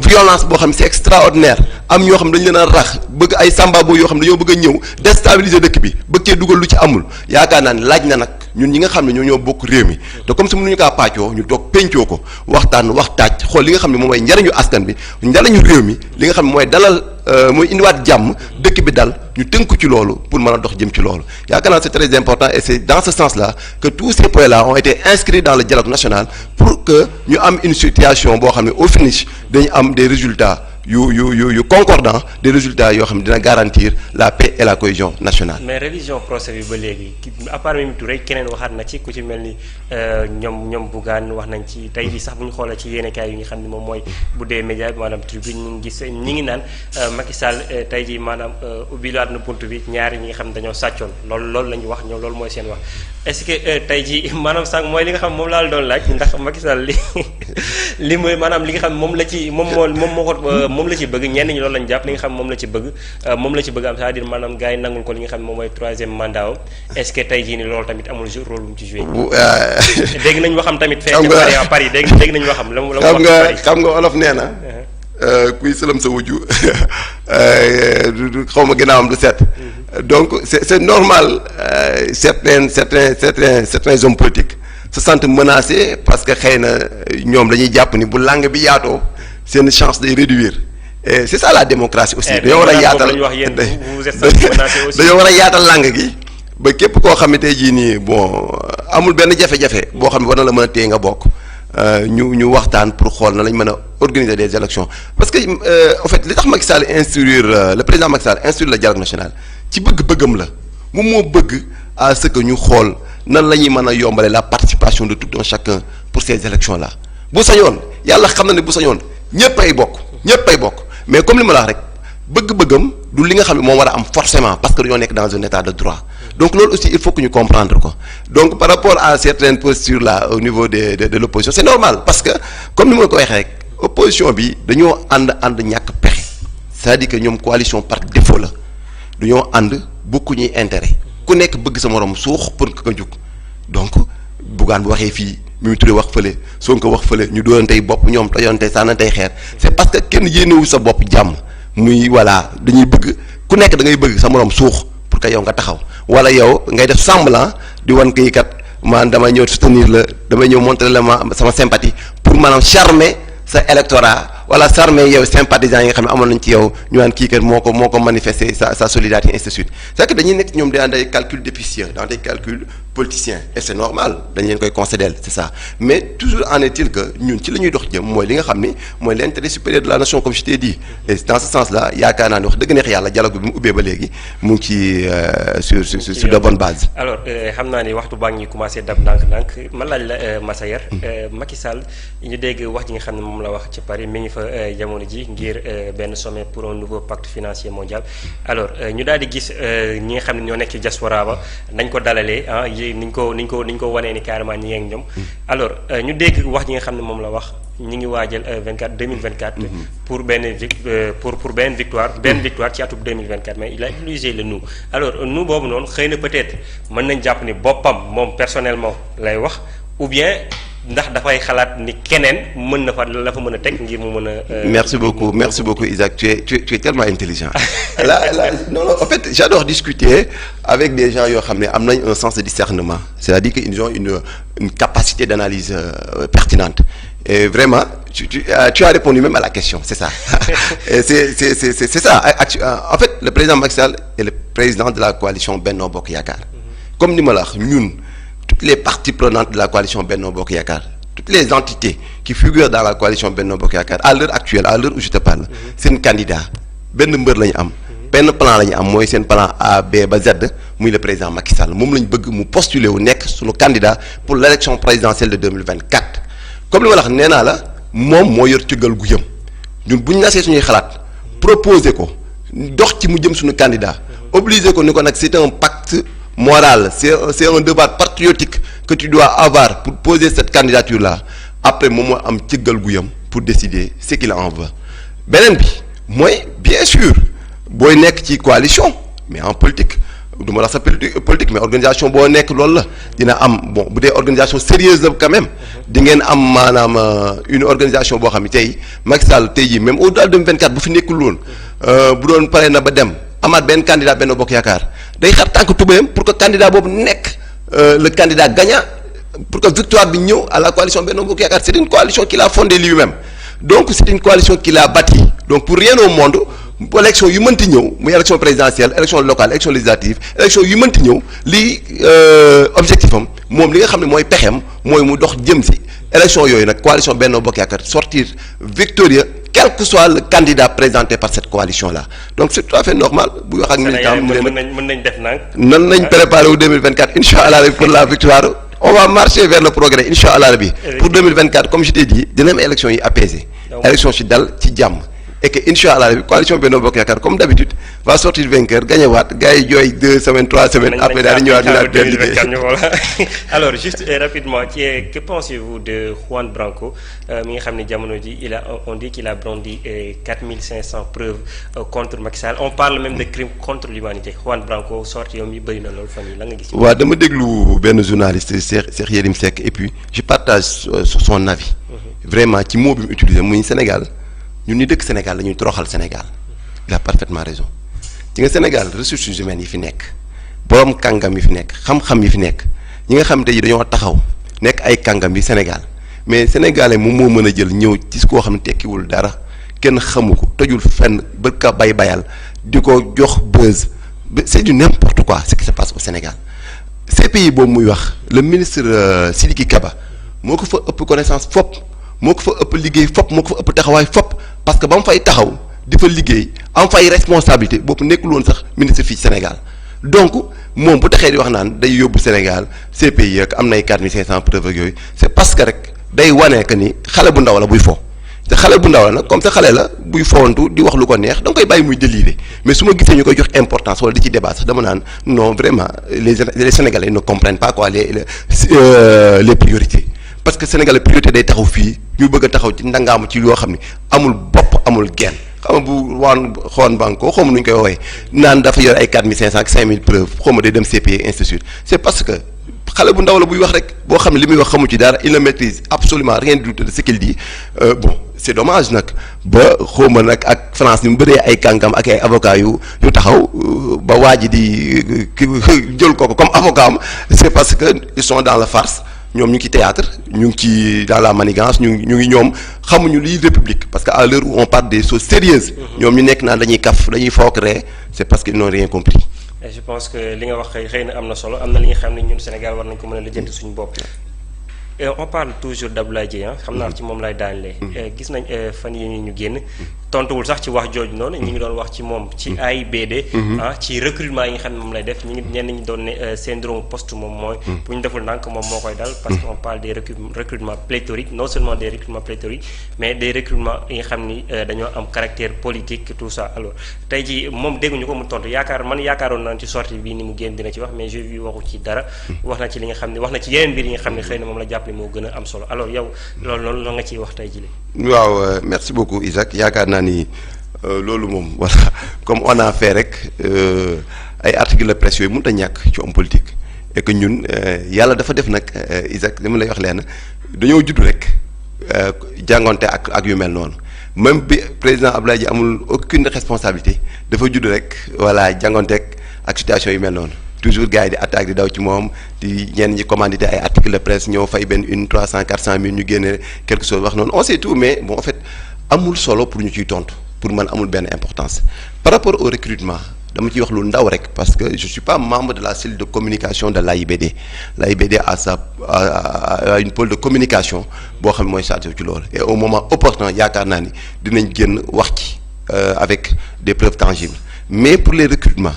violence boo xam ne c'est extraordinaire am ñoo xam dañ leen a rax bëgg ay sambabo yoo xam ne dañoo bëgg a ñëw déstabiliser dëkk bi bëgg cee dugal lu ci amul yaakaar naa ne laaj na nag ñun ñi nga xam ne ñoo bokk réew mi te comme si mënuñu kaa pàccoo ñu toog pencoo ko waxtaan waxtaaj xool li nga xam ne moom mooy njariñu askan bi njariñu réew mi li nga xam ne mooy dalal mooy indiwaat jàmm dëkk bi dal ñu tënku ci loolu pour mën a dox jëm ci loolu yaakaar naa c'est très important et c'est dans ce sens-là que tous ces points-là ont été inscrits dans le dialogue national pour que ñu am une situation boo xam ne au finish dañu am des résultats yu concordants, des résultats yoo xam ne dina garantir la paix et la cohésion nationale. mais révision procès bi ba léegi à part Mimi Touré keneen waxaat na ci ku ci mel ni ñoom Bougane wax nañ ci tey jii sax bu ñu xoolee ci yéenekaay yi nga xam ne moom mooy bu dee média bi maanaam tribune ñu ngi gis ñi ngi naan Macky Sall tey jii maanaam ubbilaat na bunt bi ñaari ñi nga xam ne dañoo sàccoon loolu la ñu wax ñoom loolu mooy seen wax est-ce que tey jii maanaam sànq mooy li nga xam moom laa la doon laaj ndax Macky Sall li mooy maanaam li nga xam moom la ci moom la ci bëgg ñenn ñi loolu lañu jàpp li nga xam moom la ci bëgg am c'est-à-dire maanaam gars yi nangul ko li nga xam moom mooy 3e mandat am est-ce que tey jii ni loolu tamit amul rôle bu mu ci joué. dégg nañ waxam tamit. fee ca Paris dégg nañ waxam la mu wax xam nga olof nee na. kuy sëlam sa wujju xaw ma ginnaawam du set. donc c'est normal certains hommes politiques se sentent menacés parce que xëy na ñoom dañuy jàpp ni bu langue bi yaatoo seen chance day réduire et c'est ça la démocratie aussi. dañoo war a yaatal dañoo war a yaatal langue gi ba képp koo xam ne tey jii nii bon amul benn jafe-jafe boo xam ne war na la mën a téye nga bokk ñu waxtaan pour xool na lañ mën a organiser des élections parce que en fait li tax Macky Sall instruire le président Macky Sall instruire le dialogue national ci bëgg-bëggam la moom moo bëgg à ce que ñu xool nan la ñuy mën a yombale la participation de tout un chacun pour ces élections là bu sañoon yàlla xam na ne bu sañoon ñëpp ay bokk mais comme li ma la wax rek bëgg-bëggam du li nga xam ne moom war a am forcément parce que dañoo nekk dans un état de droit donc loolu aussi il faut que ñu comprendre ko donc par rapport à certaines postures là au niveau de l'opposition c'est normal parce que comme ni ma ko waxee rek opposition bi dañoo ànd ñàkk pexe c'est-à-dire que ñoom coalition par défaut la dañoo ànd bokkuñuy intérêt ku nekk bëgg sa morom suux pour que nga jug donc Bougane bu waxee fii Mimi Touré wax fële Sonko wax fële ñu doonantey bopp ñoom tojontey sànnantey xeer c'est parce que kenn yéenewu sa bopp jàmm muy voilà dañuy bëgg ku nekk da ngay bëgg sa morom suux pour que yow nga taxaw wala yow ngay def semblant di wan kii kat man damay ñëw soutenir la damay ñëw montrer la ma sama sympathie pour maanaam charmer sa électorat wala charmer yow sympathisants yi nga xam ne amoon nañ ci yow ñu naan kii kat moo ko manifester sa solidarité ainsi de suite c'est que dañuy nekk ñoom dans des calculs d'épicier dans des calculs politiciens et c'est normal dañ leen koy concéder c'est ça mais toujours en est-il que ñun ci la ñuy dox jëm mooy li nga xam ni mooy l'intérêt supérieur de la nation comme je t'ai dit et dans ce sens là yaakaar naa ne wax dëgg neex yàlla dialogue bi mu ubbee ba léegi mu ngi ci sur de bonnes bases. alors xam naa ni waxtu baa ngi commencé dab ndànk ma laaj la Massayer Macky Sall ñu dégg wax ji nga xam ne moom la wax ci Paris mi ngi fa jamono ji ngir benn sommet pour un nouveau pacte financier mondial alors ñu daal di gis ñi nga xam ne ñoo nekk ci diaspora ba nañ ko dalalee niñ ko wanee ni carrément ñi ngi ak ñoom alors ñu dégg wax ji nga xam ne moom la wax ñi ngi waajal 2024 pour benn victoire ci atub 2024 mais il a utilisé le nous alors nous boobu noonu xëy na peut-être mën nañ jàpp ni boppam moom personnellement lay wax ou bien ndax dafay xalaat ni keneen mën na fa la fa mën a teg ngir mu mën a. merci beaucoup Isaac tu es tellement intelligent. non en fait j'adore discuter avec des gens yoo xam ne am nañ un sens de discernement c'est-à-dire que ils ont une capacité d'analyse pertinente et vraiment tu as répondu même à la question c'est ça. et c'est ça en fait le président Macky Sall est le président de la coalition Benno Bokk Yaakaar comme ni ma la wax ñun. Toutes les parties prenantes de la coalition Benno Bokk Yaakaar toutes les entités qui figurent dans la coalition Benno Bokk Yaakaar à l'heure actuelle à l'heure où je te parle seen candidat benn mbër la ñu am benn plan la ñu am mooy seen plan A B ba Z muy le président Macky Sall moom la ñu bëgg mu postuler wu nekk suñu candidat pour l'élection présidentielle de 2024 comme li ma la wax nee naa la moom moo yor cëggal gu yëm ñun bu ñu nasee suñuy xalaat proposer ko dox ci mu jëm suñu candidat obliger ko ni ko nag c'est un pacte moral c'est un devoir patriotique que tu dois avoir pour poser cette candidature là après moom moo am cëggal guyam pour décider ce qu'il en veut beneen bi mooy bien sûr booy nekk ci coalition mais en politique du ma wax sa politique mais organisation boo nekk loolu la dina am bon bu dee organisation sérieuse la quand même di ngeen am maanaam une organisation boo xam ne tey Macky Sall tey jii même au-delà de 2024 bu fi nekkul woon bu doon pare na ba dem amaat benn candidat Benno Bokk Yaakaar day xar tànk tubéyam pour que candidat boobu nekk le candidat gagnant pour que victoire bi ñëw à la coalition Benno Bokk Yaakaar c'est une coalition qu'il a fondée lui-même donc c'est une coalition qu'il a bâtie donc pour rien au monde élection yu mënti ñëw muy élection présidentielle élection locale élection législative élection yu mënti ñëw lii objectif am moom li nga xam ne mooy pexem mooy mu dox jëm si élection yooyu nag coalition Benno Bokk Yaakaar sortir victorieux quel que soit le candidat présenté par cette coalition là donc c'est tout à fait normal bu wax ak militant mën nañ def nag nan nañ préparé wu 2024 incha allah pour la victoire on va marcher vers le progrès incha allah rabi pour 2024 comme je t'ai dit dina am élection yi apaisé élection ci dal ci jàmm et que incha allah rabi coalition Benno Bokk Yaakaar comme d'habitude va sortir vainqueur gagné waat gars yi jooy 2 semaines 3 semaines après daal di ñëwaat ñu naan benn liggéey alors juste rapidement que pensez-vous de Juan Branco mi nga xam ne jamono ji on dit qu'il a brandi 4500 preuves contre Macky Sall on parle même de crime contre l'humanité Juan Branco sorti yow mi bëri na loolu fan yi la nga gis. waaw dama déglu benn journaliste Cheikh Yérim Seck et puis je partage sur son avis. Vraiment ci mot bi mu utilisé muy Sénégal. ñun ñi dëkk Sénégal dañuy toroxal Sénégal il a parfaitement raison ci nga Sénégal ressources humaines yi fi nekk borom kàngam yi fi nekk xam-xam yi fi nekk ñi nga xam te yi dañoo taxaw nekk ay kàngam yi Sénégal mais sénégalais moom moo mën a jël ñëw ci koo xam ne tekkiwul dara kenn xamu ko tojul fenn ba ka bayal di ko jox buzz c'est du n'importe quoi ce qui se passe au Sénégal ces pays boobu muy wax le ministre Sidiki Kaba moo ko fa ëpp connaissance fop moo ko fa ëpp liggéey fop moo ko fa ëpp taxawaay fop parce que ba mu fay taxaw di fa liggéey am fay responsabilité boobu nekkul woon sax ministre fii Sénégal donc moom bu taxee di wax naan day yóbbu Sénégal CPI ak am nay 4500 preuves ak yooyu c'est parce que rek day wane que ni xale bu ndaw la buy fo te xale bu ndaw la nag comme ça xale la buy fowantu di wax lu ko neex da nga koy bàyyi muy délirer mais su ma gisee ñu koy jox importance wala di ci débat sax dama naan non vraiment les Sénégalais ne comprennent pas quoi les priorités. parce que Sénégal priorité day taxaw fii ñu bëgg a taxaw ci ndangaamu ci yoo xam ne amul bopp amul genn xam nga bu Juan Branco xaw ma nu ñu koy woowee naan dafa yor ay 4500 ak 5000 preuves xaw ma day dem CPI ainsi de suite c'est parce que xale bu ndaw la buy wax rek boo xam ne li muy wax xamu ci dara il ne maîtrise absolument rien du tout de ce qu'il dit bon c'est dommage nag ba xaw ma nag ak France ni mu bëree ay kàngam ak ay avocats yu taxaw ba waa ji di jël ko comme avocat am c'est parce que ils sont dans la farce. ñoom ñu ngi ci théâtre ñu ngi ci dans la manigance ñu ngi ñoom xamuñu lii république parce que à l'heure où on parle des choses sérieuses ñoom ñu nekk naan dañuy kaf dañuy foog ree c'est parce qu'ils n'ont rien compris. et je pense que li nga wax xëy na am na solo am na li nga xam ne ñun Sénégal war nañ ko mën a lijjanti suñu bopp. on parle toujours d'Abdoulaye Dièye xam naa ci moom lay daanelee. gis nañ fan yi ñu génn tontuwul sax ci wax jooju noonu ñi ngi doon wax ci moom ci AIBD. ci recrutement yi nga xam ne moom lay def ñi ngi ñenn ñi doon ne syndrome poste moom mooy bu ñu deful ndànk moom moo koy dal parce que on parle des recrutements pléthoriques non seulement des recrutements pléthoriques mais des recrutements yi nga xam ni dañoo am caractère politique tout ça alors tey ji moom dégguñu ko mu tontu yaakaaroon naa ci sortie bii ni mu génn dina ci wax mais j'ai vu waxu ci dara wax na ci li nga xam ne wax na ci yeneen mbir yi nga xam ne xëy na moom la jàpp moo gën a am solo alors yow loolu nga ciy wax tey jii. waaw merci beaucoup Isaac yaakaar naa ni loolu moom voilà comme on a fait rek ay articles de presse yooyu mënut a ñàkk ci homme politique et que ñun yàlla dafa def nag Isaac li ma lay wax leen dañoo judd rek jàngonte ak yu mel noonu même bi président Abdoulaye Dièye amul aucune responsabilité dafa judd rek voilà jàngonte ak situation yu mel noonu. toujours gars yi di attaque di daw ci moom di ñenn ñi commandité ay articles de presse ñoo fay benn 300 400 000 ñu génne quelque chose wax noonu on sait tout mais bon en fait amul solo pour ñu ciy tontu pour man amul benn importance par rapport au recrutement dama ciy wax lu ndaw rek parce que je suis pas membre de la cellule de communication de l'AIBD l'AIBD a une pôle de communication boo xam ne mooy chargé ci loolu et au moment opportun yaakaar naa ni dinañ génn wax ci avec des preuves tangibles mais pour les recrutements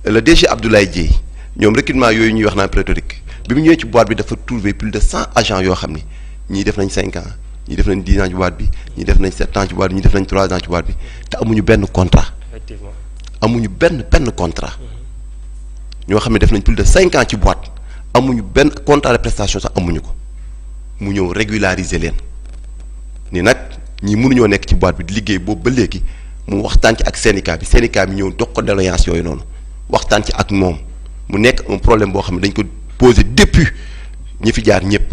le DG Abdoulaye Dièye ñoom recrutement yooyu ñuy wax naan pléthorique bi mu ñëwee ci boîte bi dafa trouver plus de 100 agents yoo xam ni ñii def nañ 5 ans ñii def nañ 10 ans ci boîte bi ñii def nañ 7 ans ci boîte bi ñii def nañ 3 ans ci boîte bi te amuñu benn contrat. effectivement amuñu benn contrat. ñoo xam ne def nañ plus de 5 ans ci boîte amuñu benn contrat de prestation sax amuñu ko mu ñëw régulariser leen ni nag ñii mënuñoo nekk ci boîte bi di liggéey boobu ba léegi mu waxtaan ci ak syndicat bi ñëw dox ko doléance yooyu noonu. waxtaan ci ak moom mu nekk un problème boo xam ne dañ ko posé depuis ñi fi jaar ñëpp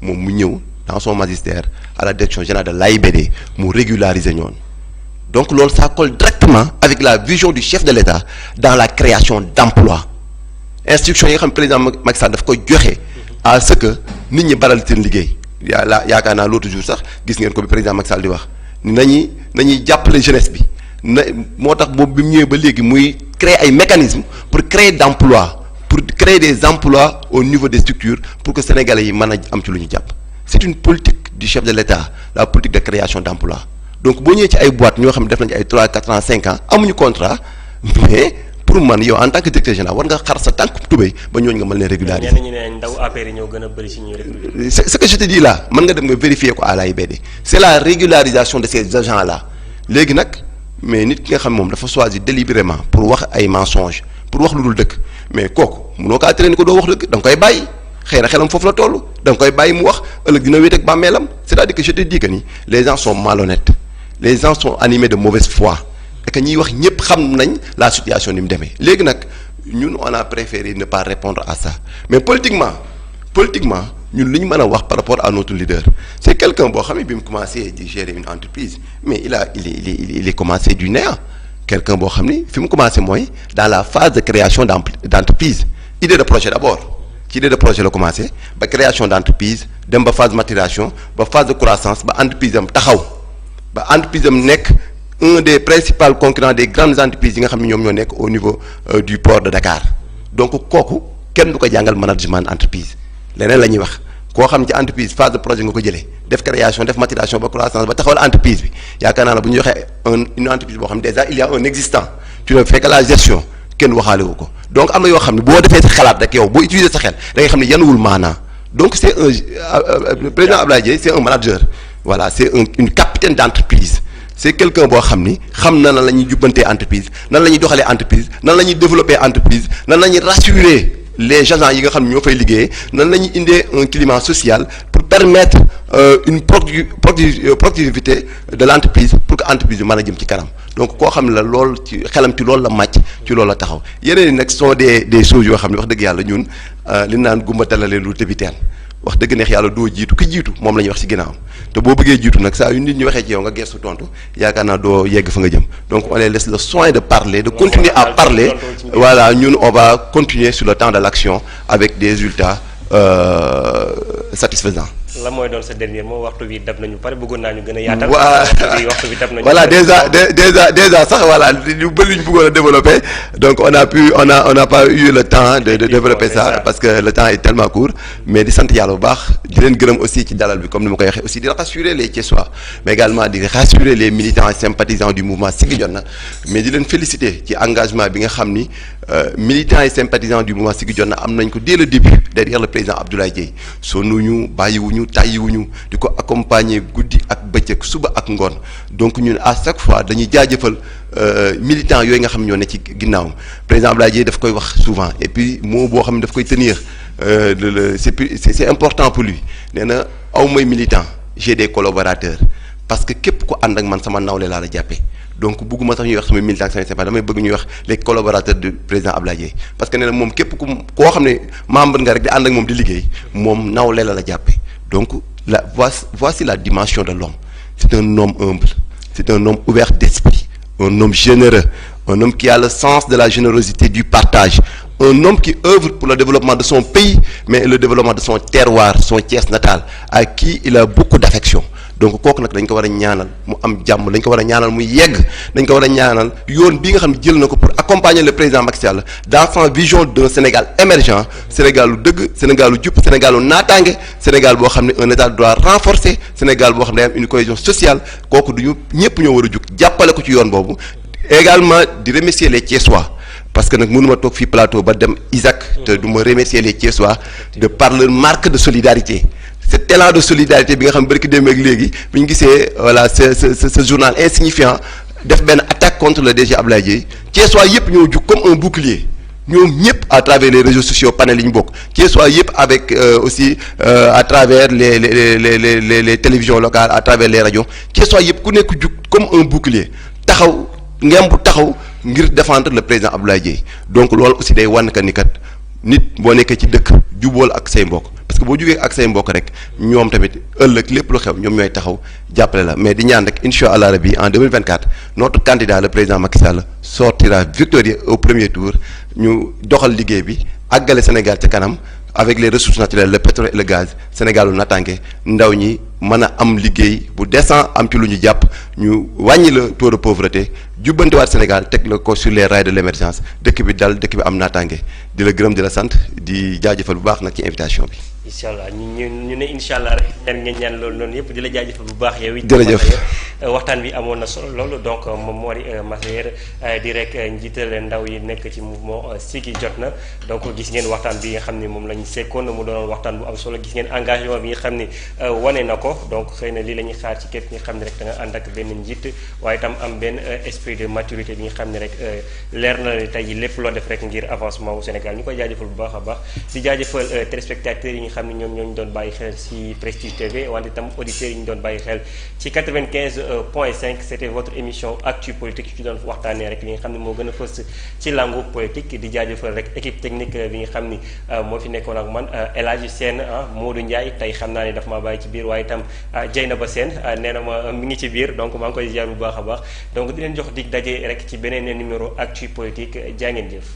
moom mu ñëw dans son magistère à la direction générale de l'AIBD mu régulariser ñoon donc loolu ça colle directement avec la vision du chef de l'État dans la création d'emplois instruction yi nga xam président Macky Sall daf koy joxe à ce que nit ñi baral seen liggéey yaakaar naa l'autre jour sax gis ngeen ko bi président Macky Sall di wax ni nañuy jàppale jeunesse bi moo tax boobu bi mu ñëwee ba léegi muy créer ay mécanismes pour créer d'emplois pour créer des emplois au niveau des structures pour que sénégalais yi mën a am ci lu ñu jàpp c'est une politique du chef de l'État la politique de création d'emplois donc boo ñëwee ci ay boîtes ñoo xam ne def nañu ay 3 4 ans 5 ans amuñu contrat mais pour man yow en tant que directeur général war nga xar sa tànk tubéy ba ñooñu nga mën leen régulariser. ñenn ñi ne ndaw APR yi ñoo gën a bëri si ñuy régulariser. c'est ce que je te dis là mën nga dem nga vérifier ko à l'AIBD c'est la régularisation de ces agents là léegi nag mais nit ki nga xam moom dafa choisir délibérément pour wax ay mensonges pour wax lu dul dëkk mais kooku mënoo kaa tere ni ko doo wax dëgg da nga koy bàyyi xëy na xelam foofu la toll da nga koy bàyyi mu wax ëllëg dina wéet ak bàmmeelam c'est-à-dire que je te dis que ni les gens sont malhonnêtes les gens sont animés de mauvaise foi et que ñiy wax ñëpp xam nañ la situation ni mu demee léegi nag ñun on a préféré ne pas répondre à ça mais politiquement ñun li ñu mën a wax par rapport à notre leader c'est quelqu'un boo xam ne bi mu commencé di gérer une entreprise mais il est commencé du néant quelqu'un boo xam ni fi mu commencé mooy dans la phase de création d'entreprise idée de projet d'abord ci idée de projet la commencé ba création d'entreprise dem ba phase maturation ba phase de croissance ba entreprise am taxaw ba entreprise am nekk un des principaux concurrents des grandes entreprises yi nga xam ne ñoom ñoo nekk au niveau du port de Dakar donc kooku kenn du ko jàngal management entreprise leneen la ñuy wax koo xam ci entreprise phase de projet nga ko jëlee def création def maturation ba croissance ba taxawal entreprise bi yaakaar naa ne bu ñu waxee une entreprise boo xam ne déjà il y a un existant tu ne fais que la gestion kenn waxaale wu ko donc am na yoo xam ne boo defee sa xalaat rek yow boo utiliser sa xel da ngay xam ne yanuwul maanaa donc c'est le président Abdoulaye Dièye c'est un manager voilà c'est une capitaine d'entreprise c'est quelqu'un boo xam ni xam na nan la ñuy jubbantee entreprise nan la ñuy doxalee entreprise nan la ñuy développer entreprise nan la ñuy rassurer les agents yi nga xam ne ñoo fay liggéeyee nan la ñuy indee un climat social pour permettre une productivité de l'entreprise pour que entreprise bi mën a jëm ci kanam donc koo xam ne la lool ci xelam ci loolu la màcc ci loolu la taxaw yeneen yi nag sont des choses yoo xam ne wax dëgg yàlla ñun li naan gumba talaleen lu tëbiteen wax dëgg neex yàlla doo jiitu ki jiitu moom la ñuy wax ci ginnaawam te boo bëggee jiitu nag saa yu nit ñi waxee ci yow nga gestu tontu yaakaar naa doo yegg fa nga jëm donc on les laisse le soin de parler de continuer à parler voilà ñun on va continuer sur le temps de l'action avec des résultats satisfaisants. la mooy doon sa dernier mot waxtu bi dab nañu pare bëggoon naa ñu gën a yaatal. waxtu bi dab nañu voilà déjà sax voilà lu bëri ñu bëggoon a développer donc on n'a pas eu le temps de développer ça parce que le temps est tellement court mais di sant yàlla bu baax di leen gërëm aussi ci dalal bi comme ni ma koy waxee aussi di rassurer les Thiessois mais également di rassurer les militants et sympathisants du mouvement Siggi Jotna mais di leen féliciter ci engagement bi nga xam ni militants et sympathisants du mouvement Siggi Jotna am nañ ko dès le début derrière le président Abdoulaye Dièye sonnuñu bàyyiwuñu tàyyiwuñu di ko accompagner guddi ak bëccëg suba ak ngoon donc ñun à chaque fois dañuy jaajëfal militants yooyu nga xam ñoo ne ci ginnaawam président Abdoulaye Dièye daf koy wax souvent et puis moo boo xam ne daf koy tenir c'est important pour lui nee na aw may militant j'ai des collaborateurs parce que képp ku ànd ak man sama nawle laa la jàppee donc bëgguma sax ñuy wax sama militant ak sama sympathie damay bëgg ñuy wax les collaborateurs du président Abdoulaye Dièye parce que nee na moom képp ku koo xam ne membre nga rek di ànd ak moom di liggéey moom nawle la jàppee donc voici la dimension de l'homme c'est un homme humble c'est un homme ouvert d'esprit un homme généreux un homme qui a le sens de la générosité du partage un homme qui œuvre pour le développement de son pays mais le développement de son terroir son Thiès natal à qui il a beaucoup d'affection donc kooku nag dañ ko war a ñaanal mu am jàmm dañ ko war a ñaanal mu yegg dañ ko war a ñaanal yoon bi nga xam ne jël na ko pour accompagner le président Macky Sall dans sa vision d'un Sénégal émergent Sénégal lu dëgg Sénégal lu jub Sénégal lu naataange Sénégal boo xam ne un état de droit renforcé Sénégal boo xam ne day am une cohésion sociale kooku du ñu ñëpp ñoo war a jug jàppale ko ci yoon boobu également di remercier les Thiessois parce que nag mënuma toog fii plateau ba dem Isaac te du ma remercier les Thiessois de par leur marque de solidarité cet élan de solidarité bi nga xam bërki démb ak léegi bi ñu gisee voilà ce journal insignifiant def benn attaque contre le DG Abdoulaye Dièye Thiessois yëpp ñoo jug comme un bouclier ñoom ñëpp à travers les réseaux sociaux panel yi ñu bokk Thiessois yëpp avec aussi à travers les télévisions locales à travers les radios Thiessois yëpp ku nekk jug comme un bouclier taxaw ngemb taxaw ngir défendre le président Abdoulaye Dièye donc loolu aussi day wan que ni kat nit boo nekkee ci dëkk jubbool ak say mbokk parce que boo jugee ak say mbokk rek ñoom tamit ëllëg lépp lu xew ñoom ñooy taxaw jàppale la mais di ñaan rek incha allah rabi en 2024 notre candidat le président Macky Sall sortira victorieux au premier tour ñu doxal liggéey bi àggale Sénégal ca kanam avec les ressources naturelles le pétrole et le gaz Sénégal lu natange ndaw ñi mën a am liggéey bu décent am ci lu ñu jàpp ñu wàññi la taux de pauvreté jubbantiwaat Sénégal teg la ko sur les rails de l'émergence dëkk bi dal dëkk bi am naataange di la gërëm di la sant di jaajëfal bu baax nag ci invitation bi. incha allah ñu ne incha allah rek ñaan loolu noonu yëpp di la jaajëfal bu baax yow. jërëjëf waxtaan bi amoon na solo loolu donc moom moo di Massaer di rek njiital ndaw yi nekk ci mouvement Siggi jot na donc gis ngeen waxtaan bi nga xam ne moom lañ sekkoon mu doonoon waxtaan bu am solo gis ngeen engagement bi nga xam ne wane na ko donc xëy na lii la ñuy xaar ci képp nga xam ne rek da nga ànd ak benn njiit waaye itam am benn esprit de maturité bi nga xam ne rek leer na ne tey lépp loo def rek ngir avancement wu Sénégal ñu koy jaajëfal bu baax a baax di jaajëfal téléspectateurs yi nga xam ne ñoom ñoo ñu doon bàyyi xel ci Prestige TV wante itam auditeurs yi ñu doon bàyyi xel ci 95.5 c'était votre émission Actu Politique ci doon waxtaanee rek li nga xam ne moo gën a fës ci langue politique di jaajëfal rek équipe technique bi nga xam ni moo fi nekkoon ak man El Hadji Sène Modou Ndiaye tey xam naa ne daf maa bàyyi ci biir waaye itam Dieynaba Sène nee na ma mi ngi ci biir donc maa ngi koy ziar bu baax a baax donc di leen jox dig daje rek ci beneen numéro Actu Politique jaa ngeen jëf.